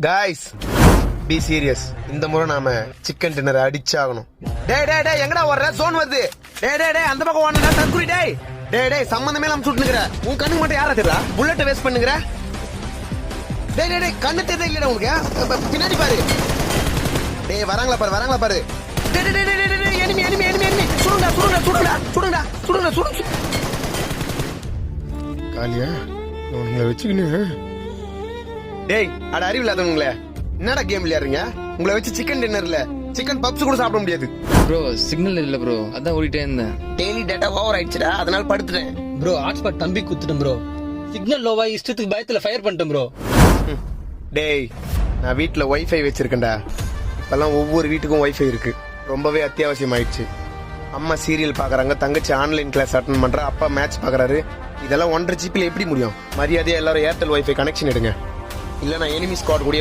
Guys, be serious. இந்த முறை நாம சிக்கன் டின்னர் அடிச்சாகணும். டேய் எங்கடா வர்ற? ஜோன் வருது. டேய் அந்த பக்கம் வாடா தற்குறி டேய். டேய் சம்பந்தமே இல்லாம சுட்டுங்கற. உன் கண்ணு மட்டும் யாரா தெரியல? புல்லட் வேஸ்ட் பண்ணுங்கற. டேய் கண்ணு தெரியல இல்லடா உங்களுக்கு. பின்னாடி பாரு. டேய் வராங்களா பாரு. டேய் எனிமி. சுடுடா. காலியா? உங்களை வச்சுக்கினு. டேய் அட அறிவில்லாதவங்களே, என்னடா கேம் விளையாடுறீங்க? உங்களை வச்சு சிக்கன் டின்னர்ல சிக்கன் பப்ஸ் கூட சாப்பிட முடியாது. ப்ரோ சிக்னல் இல்ல ப்ரோ, அதான் ஓடிட்டே இருந்தேன். டெய்லி டேட்டா ஓவர் ஆயிடுச்சுடா, அதனால படுத்துட்டேன். ப்ரோ ஹாட்ஸ்பாட் தம்பி குத்துட்டேன் ப்ரோ. சிக்னல் லோவா இஷ்டத்துக்கு பயத்துல ஃபயர் பண்ணிட்டேன் ப்ரோ. டேய் நான் வீட்டுல வைஃபை வச்சிருக்கேன்டா. இப்பெல்லாம் ஒவ்வொரு வீட்டுக்கும் வைஃபை இருக்கு, ரொம்பவே அத்தியாவசியம் ஆயிடுச்சு. அம்மா சீரியல் பாக்குறாங்க, தங்கச்சி ஆன்லைன் கிளாஸ் அட்டன் பண்ற, அப்பா மேட்ச் பாக்குறாரு. இதெல்லாம் 1.5 GB எப்படி முடியும்? மரியாதையா எல்லாரும் ஏர்டெல் வைஃபை கனெக்ஷன் எடுங்க, இல்ல நான் எனிமி ஸ்குவாட் கூட